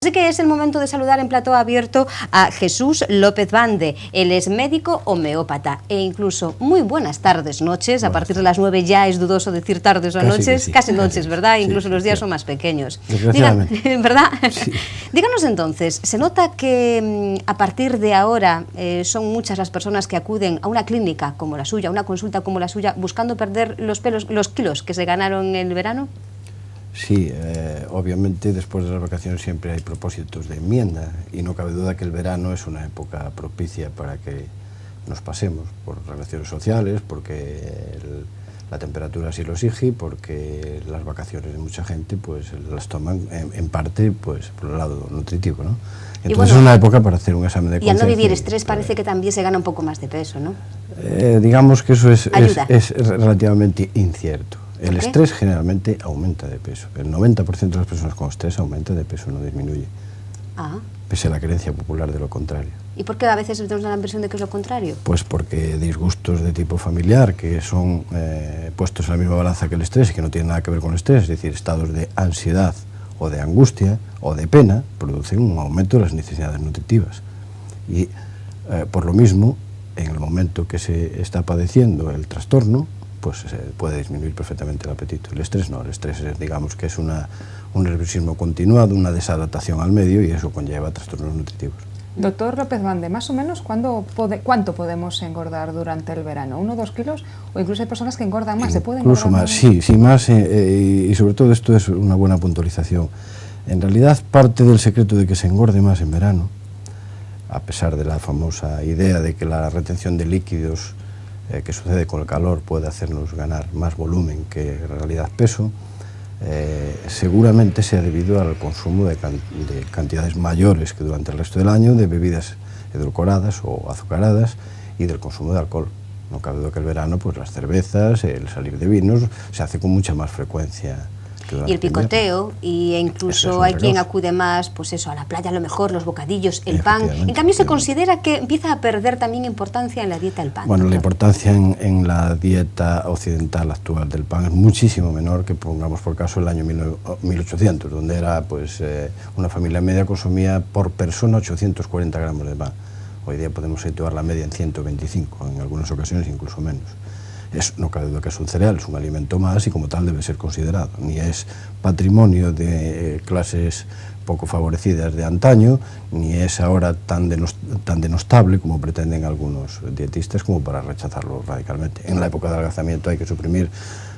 Así que es el momento de saludar en plató abierto a Jesús López Bande. Él es médico homeópata e incluso muy buenas tardes, noches. A partir de las 9 ya es dudoso decir tardes o noches, sí. Casi noches, ¿verdad? Incluso los días son más pequeños. ¿Verdad? Sí. Díganos entonces, ¿se nota que a partir de ahora son muchas las personas que acuden a una clínica como la suya, a una consulta como la suya, buscando perder los kilos que se ganaron en el verano? Sí, obviamente después de las vacaciones siempre hay propósitos de enmienda y no cabe duda que el verano es una época propicia para que nos pasemos por relaciones sociales, porque la temperatura así lo exige, porque las vacaciones de mucha gente pues las toman en parte pues por el lado nutritivo, ¿no? Entonces bueno, es una época para hacer un examen de conciencia. Y al no vivir estrés parece que también se gana un poco más de peso, ¿no? Digamos que eso es relativamente incierto. El estrés generalmente aumenta de peso. El 90% de las personas con estrés aumenta de peso, no disminuye. Pese a la creencia popular de lo contrario. ¿Y por qué a veces tenemos la impresión de que es lo contrario? Pues porque disgustos de tipo familiar, que son puestos en la misma balanza que el estrés y que no tienen nada que ver con el estrés, es decir, estados de ansiedad o de angustia o de pena, producen un aumento de las necesidades nutritivas. Y por lo mismo, en el momento que se está padeciendo el trastorno, pues se puede disminuir perfectamente el apetito. El estrés no, el estrés es, digamos que es un nerviosismo continuado, una desadaptación al medio y eso conlleva trastornos nutritivos. Doctor López Bande, más o menos, ¿cuánto podemos engordar durante el verano? ¿1 o 2 kilos? O incluso hay personas que engordan más, ¿se puede engordar incluso más? Sí, más, y sobre todo esto es una buena puntualización. En realidad, parte del secreto de que se engorde más en verano, a pesar de la famosa idea de que la retención de líquidos que sucede con el calor puede hacernos ganar más volumen que en realidad peso, seguramente sea debido al consumo de cantidades mayores que durante el resto del año de bebidas edulcoradas o azucaradas y del consumo de alcohol. No cabe duda que el verano, pues las cervezas, el salir de vinos, se hace con mucha más frecuencia. Y el picoteo, e incluso hay quien acude más, pues eso, a la playa a lo mejor, los bocadillos, el pan. En cambio se considera que empieza a perder también importancia en la dieta el pan. Bueno, la importancia en la dieta occidental actual del pan es muchísimo menor que, pongamos por caso, el año 1800, donde era, pues, una familia media consumía por persona 840 gramos de pan. Hoy día podemos situar la media en 125, en algunas ocasiones incluso menos. No cabe duda que es un cereal, es un alimento más y como tal debe ser considerado. Ni es patrimonio de clases poco favorecidas de antaño, ni es ahora tan denostable como pretenden algunos dietistas como para rechazarlo radicalmente. En la época de adelgazamiento hay que suprimir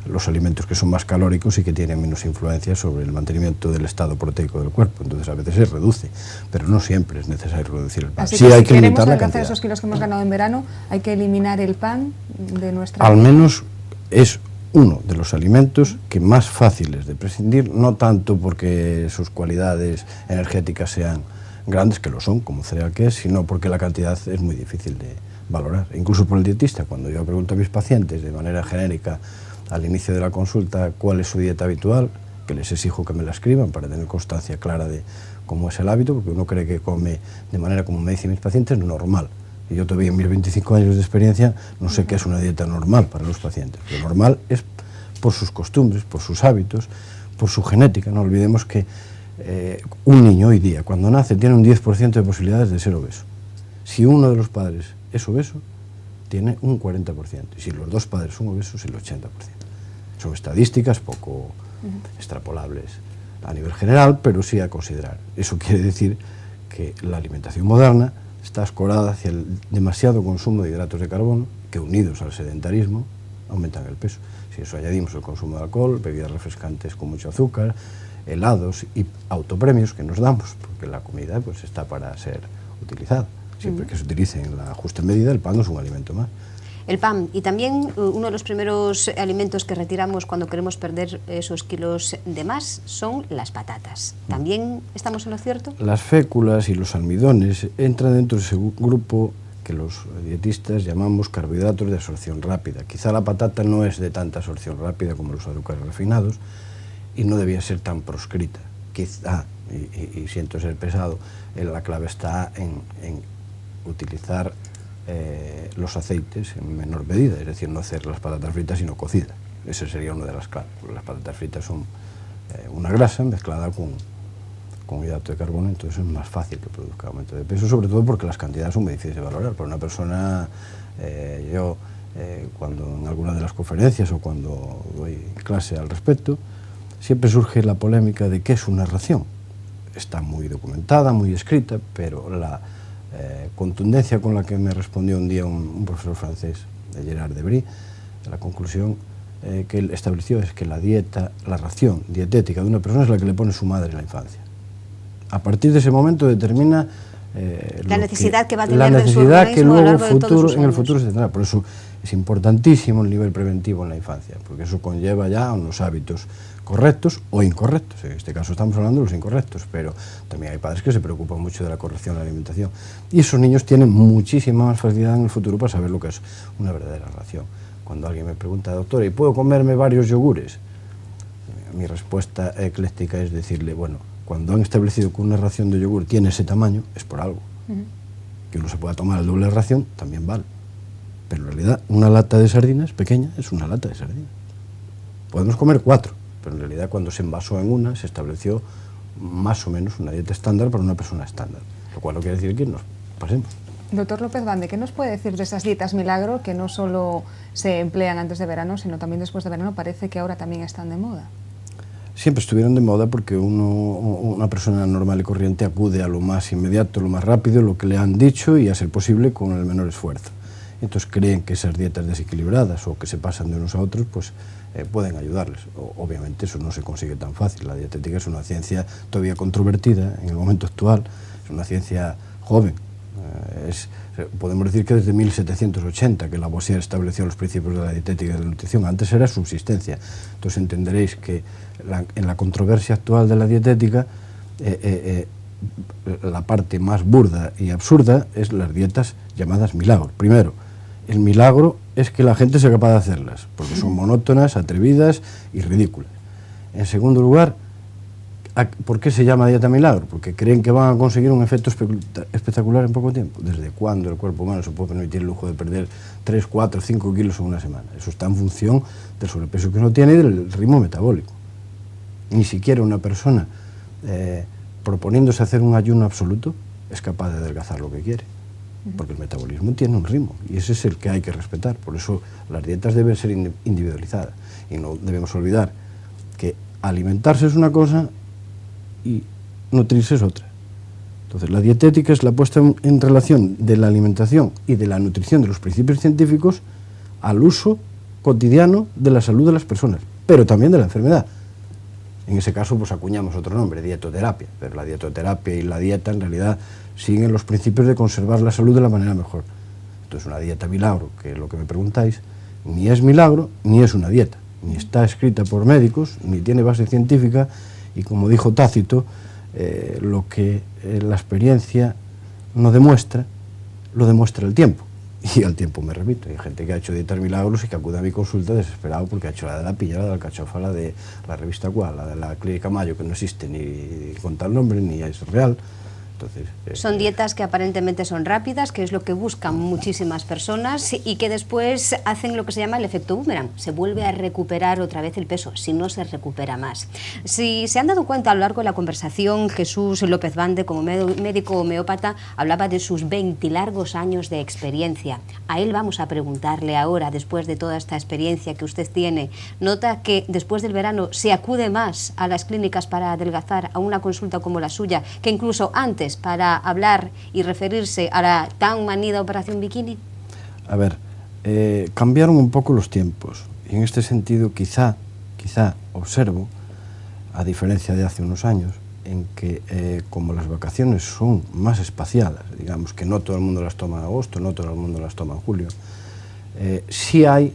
los alimentos que son más calóricos y que tienen menos influencia sobre el mantenimiento del estado proteico del cuerpo, entonces a veces se reduce, pero no siempre es necesario reducir el pan. Así que si queremos alcanzar esos kilos que hemos ganado en verano, hay que eliminar el pan de nuestra dieta. Al menos es uno de los alimentos que más fáciles de prescindir, no tanto porque sus cualidades energéticas sean grandes, que lo son, como cereal que es, sino porque la cantidad es muy difícil de valorar. Incluso por el dietista, cuando yo pregunto a mis pacientes de manera genérica al inicio de la consulta cuál es su dieta habitual, que les exijo que me la escriban para tener constancia clara de cómo es el hábito, porque uno cree que come de manera, como me dicen mis pacientes, normal. Y yo todavía en mis 25 años de experiencia no sé qué es una dieta normal para los pacientes. Lo normal es por sus costumbres, por sus hábitos, por su genética. No olvidemos que un niño hoy día, cuando nace, tiene un 10% de posibilidades de ser obeso. Si uno de los padres es obeso, tiene un 40%. Y si los dos padres son obesos, el 80%. Son estadísticas poco extrapolables a nivel general, pero sí a considerar. Eso quiere decir que la alimentación moderna está escorada hacia el demasiado consumo de hidratos de carbono, que unidos al sedentarismo aumentan el peso. Si eso añadimos el consumo de alcohol, bebidas refrescantes con mucho azúcar, helados y autopremios que nos damos, porque la comida pues está para ser utilizada. Siempre que se utilice en la justa medida, el pan no es un alimento más. El pan, y también uno de los primeros alimentos que retiramos cuando queremos perder esos kilos de más son las patatas. ¿También estamos en lo cierto? Las féculas y los almidones entran dentro de ese grupo que los dietistas llamamos carbohidratos de absorción rápida. Quizá la patata no es de tanta absorción rápida como los azúcares refinados y no debía ser tan proscrita. Quizá, y siento ser pesado, la clave está en utilizar los aceites en menor medida, es decir, no hacer las patatas fritas sino cocidas. Esa sería una de las claves. Las patatas fritas son una grasa mezclada con hidrato de carbono, entonces es más fácil que produzca aumento de peso, sobre todo porque las cantidades son muy difíciles de valorar. Para una persona, cuando en alguna de las conferencias o cuando doy clase al respecto, siempre surge la polémica de qué es una ración. Está muy documentada, muy escrita, pero la contundencia con la que me respondió un día un profesor francés, de Gerard Debris, la conclusión que él estableció es que la ración dietética de una persona es la que le pone su madre en la infancia. A partir de ese momento determina la necesidad que va a tener la necesidad de su que organismo luego a lo largo de todos sus en el años. futuro se tendrá. Por eso es importantísimo el nivel preventivo en la infancia, porque eso conlleva ya unos hábitos correctos o incorrectos. En este caso estamos hablando de los incorrectos, pero también hay padres que se preocupan mucho de la corrección de la alimentación. Y esos niños tienen muchísima más facilidad en el futuro para saber lo que es una verdadera ración. Cuando alguien me pregunta, doctora, ¿y puedo comerme varios yogures? Mi respuesta ecléctica es decirle, bueno, cuando han establecido que una ración de yogur tiene ese tamaño, es por algo. Que uno se pueda tomar el doble de ración también vale. Pero en realidad una lata de sardinas pequeña es una lata de sardinas. Podemos comer 4, pero en realidad cuando se envasó en una se estableció más o menos una dieta estándar para una persona estándar. Lo cual no quiere decir que nos pasemos. Doctor López Bande, ¿qué nos puede decir de esas dietas milagro que no solo se emplean antes de verano, sino también después de verano? Parece que ahora también están de moda. Siempre estuvieron de moda porque una persona normal y corriente acude a lo más inmediato, lo más rápido, lo que le han dicho y a ser posible con el menor esfuerzo. Entonces creen que esas dietas desequilibradas o que se pasan de unos a otros pues pueden ayudarles. Obviamente eso no se consigue tan fácil. La dietética es una ciencia todavía controvertida en el momento actual, es una ciencia joven. Podemos decir que desde 1780 que Lavoisier estableció los principios de la dietética y de la nutrición. Antes era subsistencia. Entonces entenderéis que en la controversia actual de la dietética la parte más burda y absurda es las dietas llamadas milagro. Primero, el milagro es que la gente sea capaz de hacerlas, porque son monótonas, atrevidas y ridículas. En segundo lugar, ¿por qué se llama dieta milagro? Porque creen que van a conseguir un efecto espectacular en poco tiempo. ¿Desde cuándo el cuerpo humano se puede permitir el lujo de perder 3, 4, 5 kilos en una semana? Eso está en función del sobrepeso que uno tiene y del ritmo metabólico. Ni siquiera una persona proponiéndose hacer un ayuno absoluto es capaz de adelgazar lo que quiere, porque el metabolismo tiene un ritmo y ese es el que hay que respetar. Por eso las dietas deben ser individualizadas y no debemos olvidar que alimentarse es una cosa y nutrirse es otra. Entonces la dietética es la puesta en relación de la alimentación y de la nutrición de los principios científicos al uso cotidiano de la salud de las personas, pero también de la enfermedad. En ese caso pues acuñamos otro nombre, dietoterapia, pero la dietoterapia y la dieta en realidad siguen los principios de conservar la salud de la manera mejor. Entonces una dieta milagro, que es lo que me preguntáis, ni es milagro ni es una dieta, ni está escrita por médicos, ni tiene base científica. Y como dijo Tácito, lo que la experiencia no demuestra, lo demuestra el tiempo. Y al tiempo me repito, hay gente que ha hecho dietas milagros y que acude a mi consulta desesperado porque ha hecho la de la pilla, la de la alcachofa, la de la revista Cual, la de la Clínica Mayo, que no existe ni con tal nombre, ni es real. Entonces, son dietas que aparentemente son rápidas, que es lo que buscan muchísimas personas y que después hacen lo que se llama el efecto boomerang. Se vuelve a recuperar otra vez el peso, si no se recupera más. Si se han dado cuenta a lo largo de la conversación, Jesús López Bande, como médico homeópata, hablaba de sus 20 largos años de experiencia. A él vamos a preguntarle ahora, después de toda esta experiencia que usted tiene, ¿nota que después del verano se acude más a las clínicas para adelgazar, a una consulta como la suya, que incluso antes para hablar y referirse a la tan manida operación bikini? A ver, cambiaron un poco los tiempos y en este sentido quizá observo, a diferencia de hace unos años, en que como las vacaciones son más espaciadas, digamos que no todo el mundo las toma en agosto, no todo el mundo las toma en julio, sí hay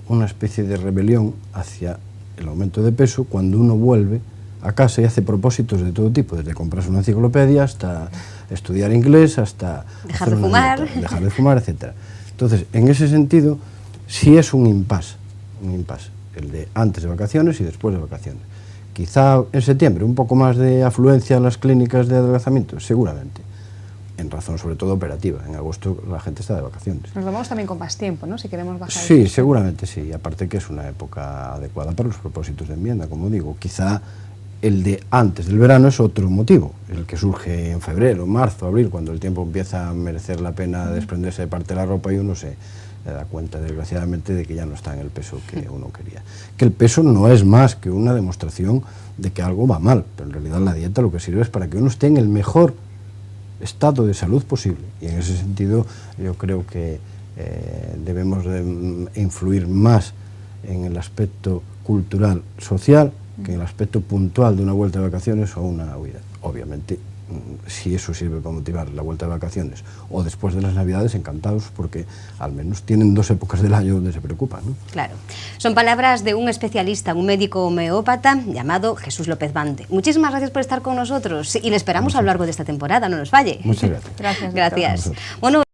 una especie de rebelión hacia el aumento de peso cuando uno vuelve a casa y hace propósitos de todo tipo, desde comprarse una enciclopedia hasta estudiar inglés, hasta dejar de fumar, dejar de fumar, etc. Entonces, en ese sentido, sí es un impasse, el de antes de vacaciones y después de vacaciones. Quizá en septiembre un poco más de afluencia a las clínicas de adelgazamiento, seguramente, en razón sobre todo operativa. En agosto la gente está de vacaciones. Nos lo vamos también con más tiempo, ¿no? Si queremos bajar. Sí, seguramente sí, aparte que es una época adecuada para los propósitos de enmienda, como digo. Quizá El de antes del verano es otro motivo, el que surge en febrero, marzo, abril, cuando el tiempo empieza a merecer la pena desprenderse de parte de la ropa y uno se da cuenta, desgraciadamente, de que ya no está en el peso que uno quería. Que el peso no es más que una demostración de que algo va mal, pero en realidad la dieta lo que sirve es para que uno esté en el mejor estado de salud posible. Y en ese sentido yo creo que debemos de influir más en el aspecto cultural, social, que en el aspecto puntual de una vuelta de vacaciones o una huida. Obviamente, si eso sirve para motivar la vuelta de vacaciones o después de las Navidades, encantados, porque al menos tienen 2 épocas del año donde se preocupan, ¿no? Claro. Son palabras de un especialista, un médico homeópata llamado Jesús López Bande. Muchísimas gracias por estar con nosotros y le esperamos a lo largo de esta temporada, no nos falle. Muchas gracias. Gracias. Gracias. Bueno.